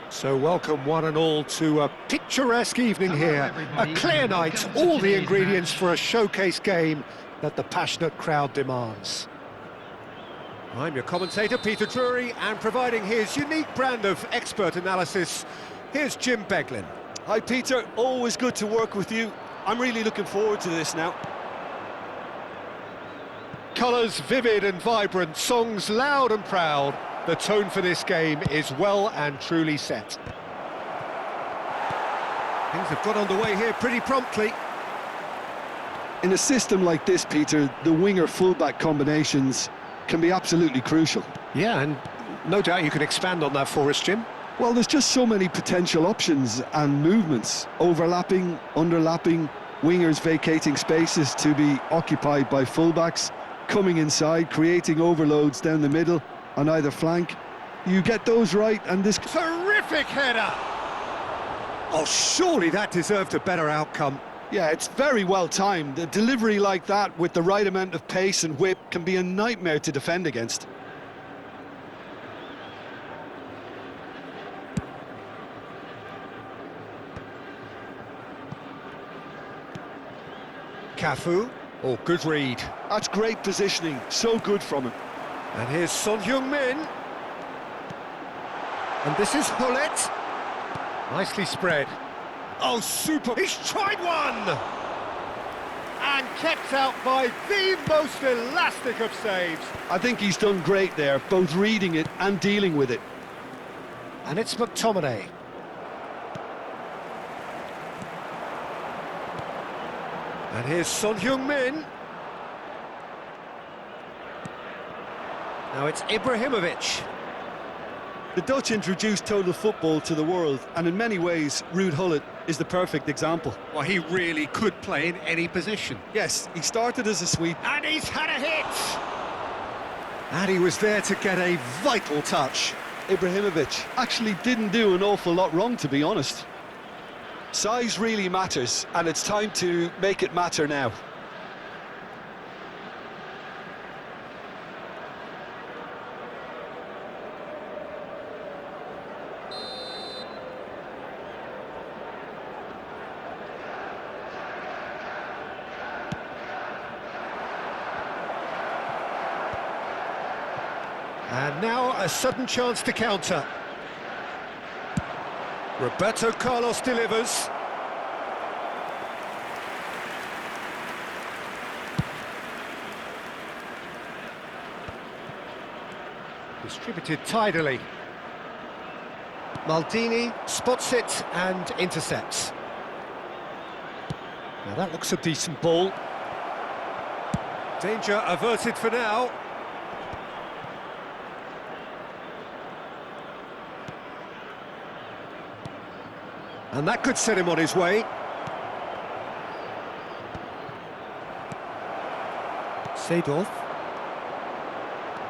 So welcome one and all to a picturesque evening here. A clear night, all the ingredients for a showcase game that the passionate crowd demands. I'm your commentator, Peter Drury, and providing his unique brand of expert analysis, here's Jim Beglin. Hi Peter, always good to work with you. I'm really looking forward to this now. Colours vivid and vibrant, songs loud and proud. The tone for this game is well and truly set. Things have got underway here pretty promptly. In a system like this, Peter, the winger-fullback combinations can be absolutely crucial. Yeah, and no doubt you can expand on that for us, Jim. Well, there's just so many potential options and movements. Overlapping, underlapping, wingers vacating spaces to be occupied by fullbacks, coming inside, creating overloads down the middle on either flank. You get those right and this... Terrific header! Oh, surely that deserved a better outcome. Yeah, it's very well timed. A delivery like that with the right amount of pace and whip can be a nightmare to defend against. Cafu. Oh, good read. That's great positioning, so good from him. And here's Son Heung-min. And this is Hullet. Nicely spread. Oh, super. He's tried one! And kept out by the most elastic of saves. I think he's done great there, both reading it and dealing with it. And it's McTominay. And here's Son Heung-min. Now it's Ibrahimovic. The Dutch introduced total football to the world, and in many ways, Ruud Gullit is the perfect example. Well, he really could play in any position. Yes, he started as a sweep. And he's had a hit! And he was there to get a vital touch. Ibrahimovic actually didn't do an awful lot wrong, to be honest. Size really matters, and it's time to make it matter now. And now a sudden chance to counter. Roberto Carlos delivers. Distributed tidily. Maldini spots it and intercepts. Now that looks a decent ball. Danger averted for now. And that could set him on his way. Seedorf.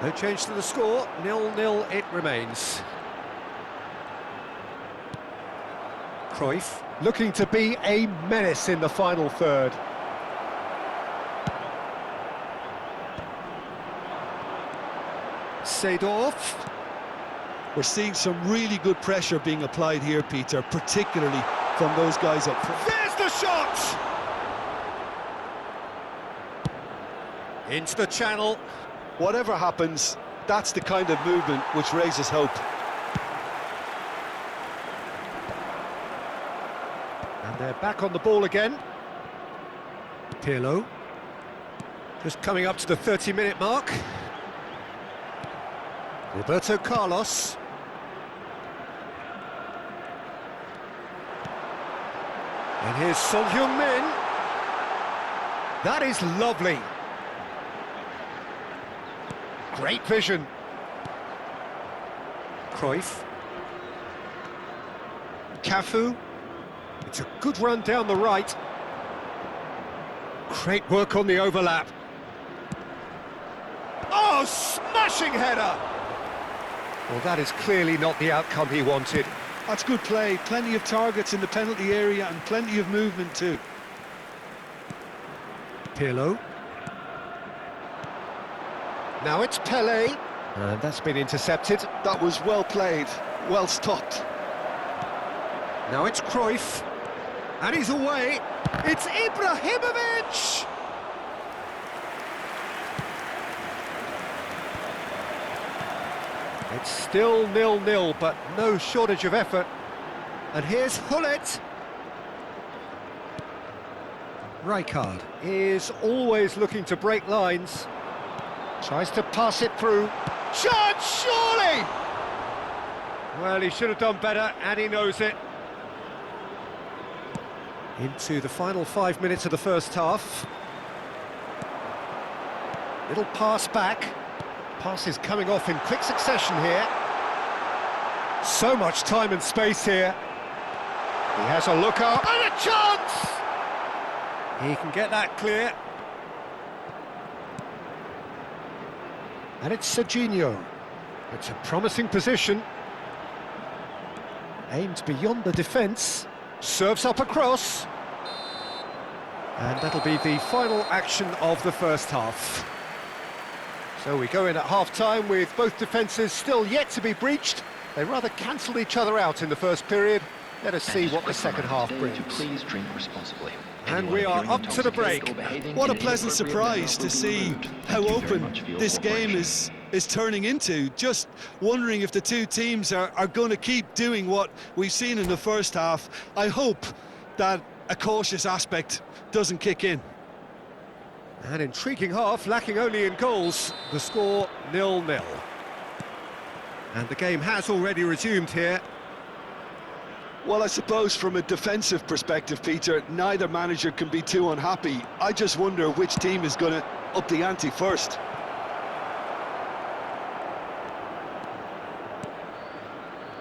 No change to the score, 0-0 it remains. Cruyff looking to be a menace in the final third. Seedorf. We're seeing some really good pressure being applied here, Peter, particularly from those guys up front. There's the shot! Into the channel. Whatever happens, that's the kind of movement which raises hope. And they're back on the ball again. Pirlo. Just coming up to the 30-minute mark. Roberto Carlos. And here's Son Heung-min. That is lovely. Great vision. Cruyff. Cafu. It's a good run down the right. Great work on the overlap. Oh, smashing header! Well, that is clearly not the outcome he wanted. That's good play, plenty of targets in the penalty area and plenty of movement too. Pirlo. Now it's Pelé. And that's been intercepted. That was well played, well stopped. Now it's Cruyff. And he's away. It's Ibrahimovic! It's still 0-0, but no shortage of effort. And here's Hullet. Rijkaard is always looking to break lines. Tries to pass it through. Chance, surely! Well, he should have done better, and he knows it. Into the final 5 minutes of the first half. Little pass back. Pass is coming off in quick succession here. So much time and space here. He has a look out, and a chance! He can get that clear. And it's Serginho. It's a promising position. Aimed beyond the defence. Serves up across. And that'll be the final action of the first half. So we go in at half-time with both defences still yet to be breached. They rather cancelled each other out in the first period. Let us see what the second half brings. Please drink responsibly. And we are up to the break. What a pleasant surprise to see how open this game is turning into. Just wondering if the two teams are going to keep doing what we've seen in the first half. I hope that a cautious aspect doesn't kick in. An intriguing half, lacking only in goals. The score 0-0. And the game has already resumed here. Well, I suppose from a defensive perspective, Peter, neither manager can be too unhappy. I just wonder which team is going to up the ante first.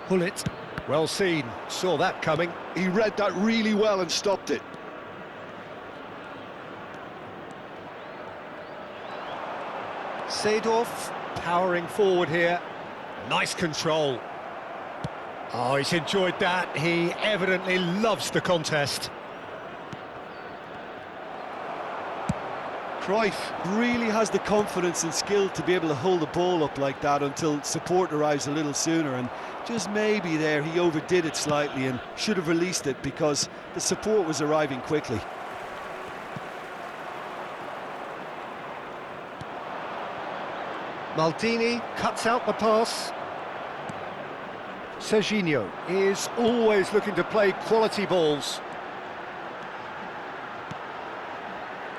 Hullet, well seen, saw that coming. He read that really well and stopped it. Seedorf powering forward here. Nice control. Oh, he's enjoyed that. He evidently loves the contest. Cruyff really has the confidence and skill to be able to hold the ball up like that until support arrives a little sooner, and just maybe there he overdid it slightly and should have released it because the support was arriving quickly. Maldini cuts out the pass. Serginho is always looking to play quality balls.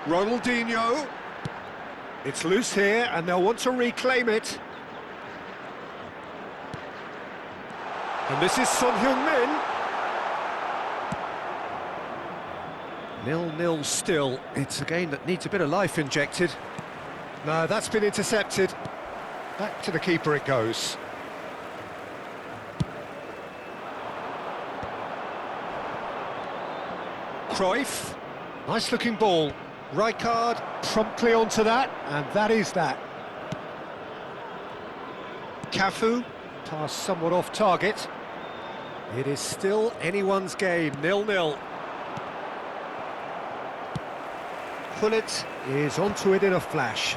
Ronaldinho. It's loose here and they'll want to reclaim it. And this is Son Heung-min. 0-0 still. It's a game that needs a bit of life injected. No, that's been intercepted. Back to the keeper it goes. Cruyff, nice looking ball. Rijkaard promptly onto that, and that is that. Cafu, pass somewhat off target. It is still anyone's game, 0-0. Hullet is onto it in a flash.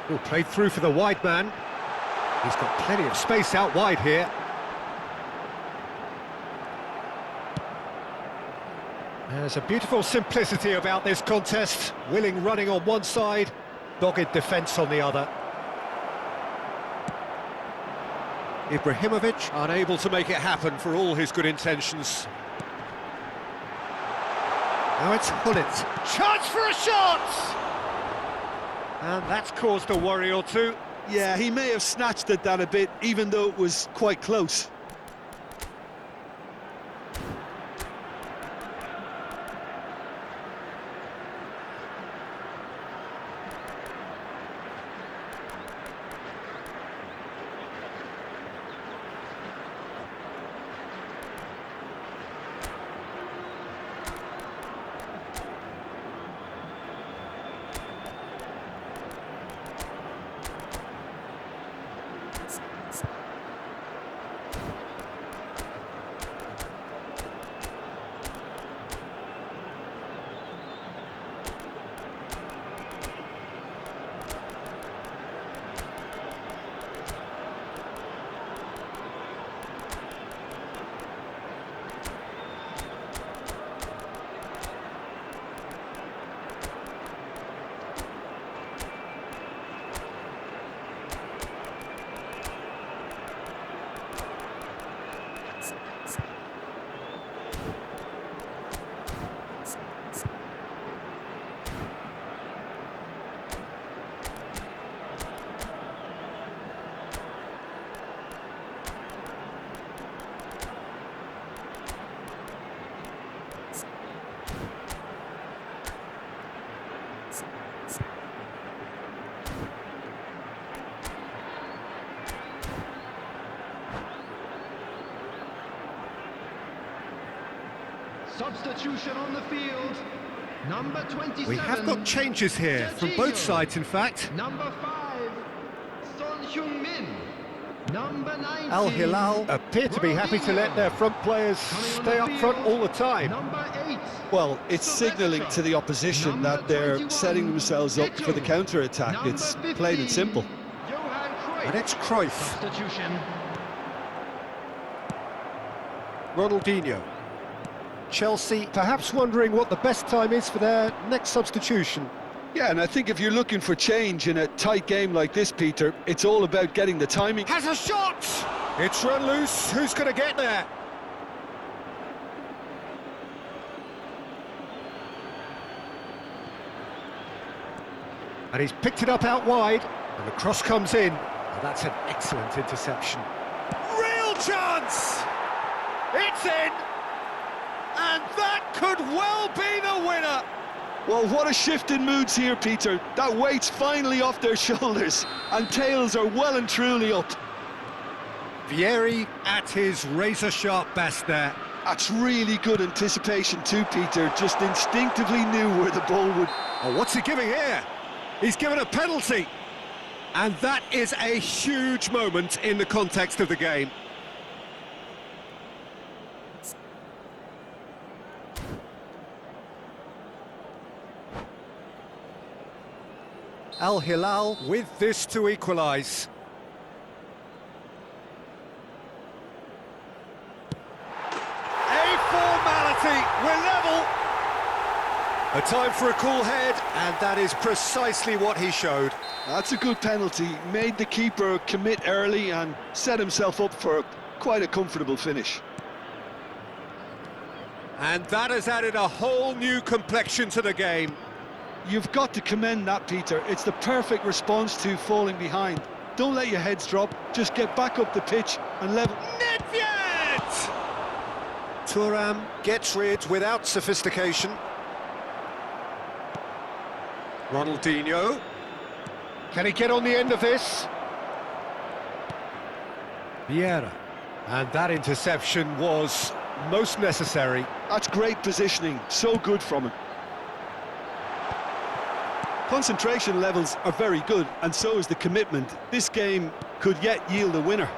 He'll play through for the wide man. He's got plenty of space out wide here. There's a beautiful simplicity about this contest. Willing running on one side, dogged defence on the other. Ibrahimovic unable to make it happen for all his good intentions. Now it's Hullet. Chance for a shot! And that's caused a worry or two. Yeah, he may have snatched at that a bit, even though it was quite close. Substitution on the field. Number 27. We have got changes here from both sides, in fact. Number 5, Son Heung-min. Number 19. Al Hilal appear to be happy to let their front players stay up front all the time. Number 8. Well, it's signalling to the opposition that they're setting themselves up for the counter-attack. It's plain and simple. Johan Cruyff. And it's Cruyff. Substitution. Ronaldinho. Chelsea perhaps wondering what the best time is for their next substitution. Yeah, and I think if you're looking for change in a tight game like this, Peter, it's all about getting the timing. Has a shot! It's run loose. Who's going to get there? And he's picked it up out wide, and the cross comes in. And that's an excellent interception. Real chance! It's in! And that could well be the winner! Well, what a shift in moods here, Peter. That weight's finally off their shoulders, and tails are well and truly up. Vieri at his razor-sharp best there. That's really good anticipation too, Peter. Just instinctively knew where the ball would... Oh, what's he giving here? He's given a penalty. And that is a huge moment in the context of the game. Al Hilal with this to equalise. A formality, we're level. A time for a cool head, and that is precisely what he showed. That's a good penalty. Made the keeper commit early and set himself up for quite a comfortable finish. And that has added a whole new complexion to the game. You've got to commend that, Peter. It's the perfect response to falling behind. Don't let your heads drop, just get back up the pitch and level. Nedved! Thuram gets rid without sophistication. Ronaldinho. Can he get on the end of this? Vieira. And that interception was most necessary. That's great positioning, so good from him. Concentration levels are very good, and so is the commitment. This game could yet yield a winner.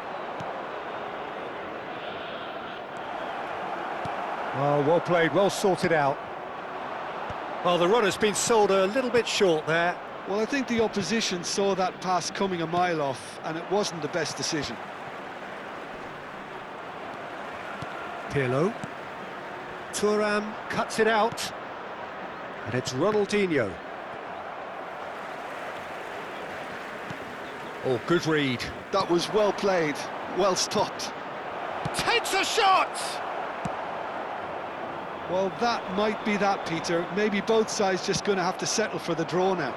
Oh, well played, well sorted out. Well, the runner's been sold a little bit short there. Well, I think the opposition saw that pass coming a mile off, and it wasn't the best decision. Pirlo. Thuram cuts it out. And it's Ronaldinho. Oh, good read. That was well played, well stopped. Takes a shot! Well, that might be that, Peter. Maybe both sides just going to have to settle for the draw now.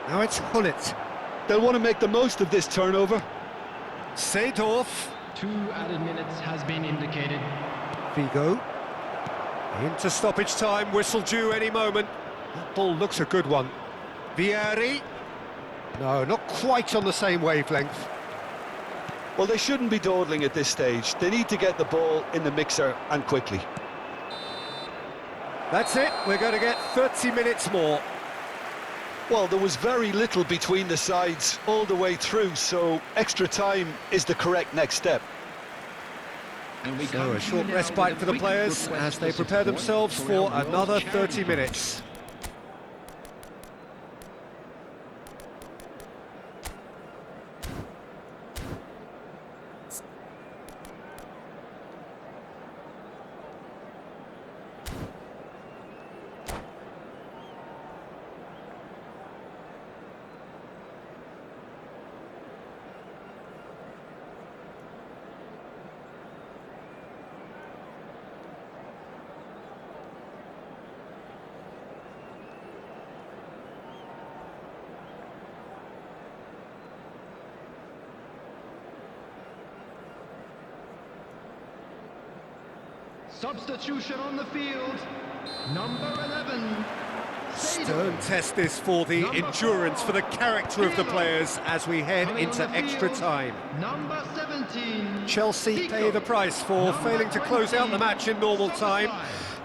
Now it's Hullet. They'll want to make the most of this turnover. Seedorf. 2 added minutes has been indicated. Figo. Into stoppage time, whistle due any moment. That ball looks a good one. Vieri. No, not quite on the same wavelength. Well, they shouldn't be dawdling at this stage. They need to get the ball in the mixer and quickly. That's it, we're going to get 30 minutes more. Well, there was very little between the sides all the way through, so extra time is the correct next step. So a short respite for the players as they prepare themselves for another 30 minutes. Substitution on the field. Number 11, Stern test this for the endurance, for the character of the players as we head into extra time. Number 17. Chelsea pay the price for failing to close out the match in normal time.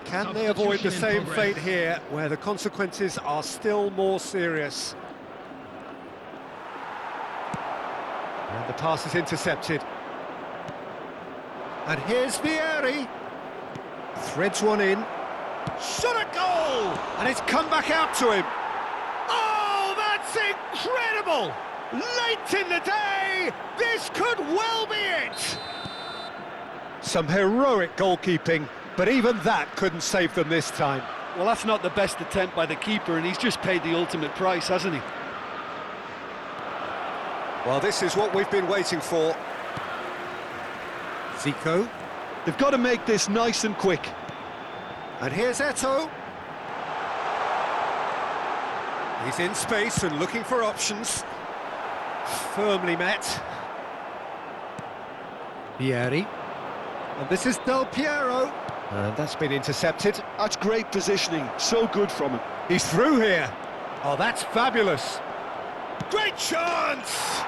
Can they avoid the same fate here, where the consequences are still more serious? And the pass is intercepted. And here's Vieri. Threads one in. Shot a goal! And it's come back out to him. Oh, that's incredible! Late in the day, this could well be it! Some heroic goalkeeping, but even that couldn't save them this time. Well, that's not the best attempt by the keeper, and he's just paid the ultimate price, hasn't he? Well, this is what we've been waiting for. Zico. They've got to make this nice and quick. And here's Eto'o. He's in space and looking for options. Firmly met. Vieri. And this is Del Piero. And that's been intercepted. That's great positioning, so good from him. He's through here. Oh, that's fabulous. Great chance!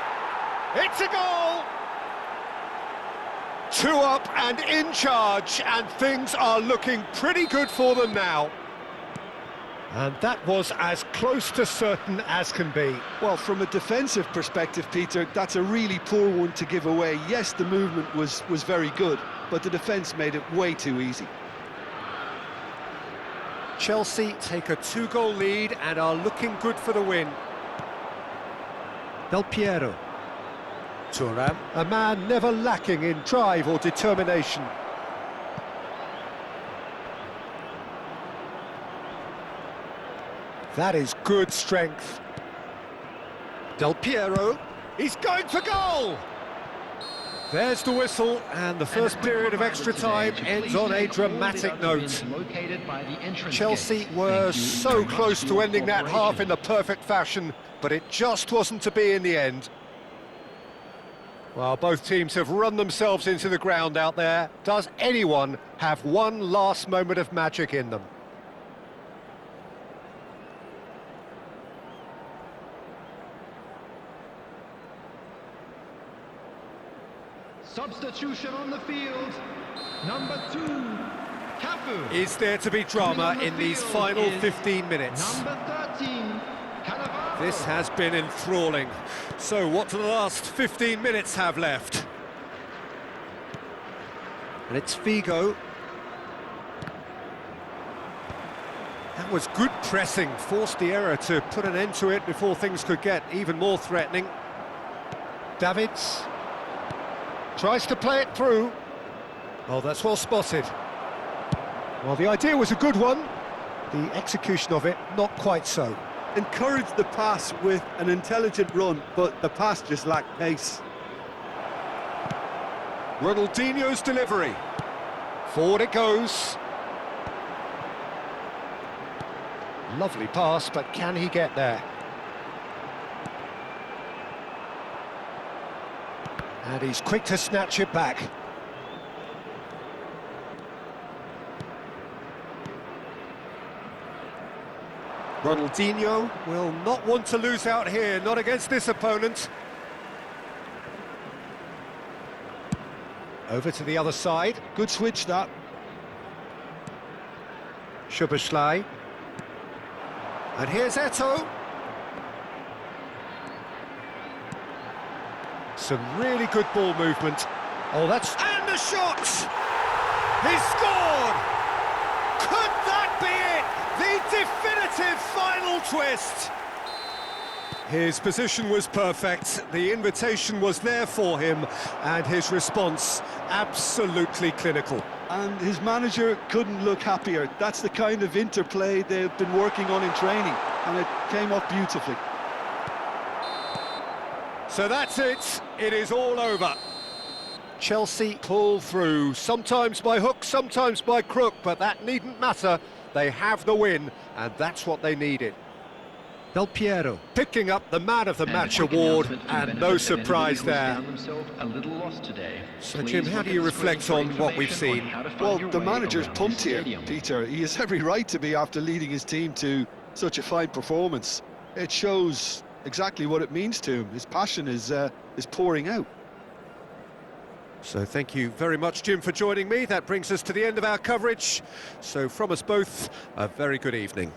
It's a goal! 2 up and in charge, and things are looking pretty good for them now. And that was as close to certain as can be. Well, from a defensive perspective, Peter, that's a really poor one to give away. Yes, the movement was very good, but the defence made it way too easy. Chelsea take a 2-goal lead and are looking good for the win. Del Piero. Thuram, a man never lacking in drive or determination. That is good strength. Del Piero, he's going for goal! There's the whistle, and the first period of extra time ends on a dramatic note. Chelsea were so close to ending that half in the perfect fashion, but it just wasn't to be in the end. Well, both teams have run themselves into the ground out there. Does anyone have one last moment of magic in them? Substitution on the field. Number 2, Cafu. Is there to be drama in these final 15 minutes? Number 13, Cannavaro. This has been enthralling. So what do the last 15 minutes have left? And it's Figo. That was good pressing, forced the error to put an end to it before things could get even more threatening. Davids tries to play it through. Oh, that's well spotted. Well, the idea was a good one. The execution of it, not quite so. Encouraged the pass with an intelligent run, but the pass just lacked pace. Ronaldinho's delivery. Forward it goes. Lovely pass, but can he get there? And he's quick to snatch it back. Ronaldinho will not want to lose out here, not against this opponent. Over to the other side. Good switch, that. Szoboszlai. And here's Eto'o. Some really good ball movement. Oh, that's... And the shot! He scored! Could that be it? The definitive final twist! His position was perfect, the invitation was there for him, and his response absolutely clinical. And his manager couldn't look happier. That's the kind of interplay they've been working on in training, and it came off beautifully. So that's it, it is all over. Chelsea pull through, sometimes by hook, sometimes by crook, but that needn't matter. They have the win, and that's what they needed. Del Piero picking up the Man of the Match award, and no surprise there. So Jim, how do you reflect on what we've seen? Well, the manager's pumped here, Peter. He has every right to be after leading his team to such a fine performance. It shows exactly what it means to him. His passion is pouring out. So thank you very much, Jim, for joining me. That brings us to the end of our coverage. So from us both, a very good evening.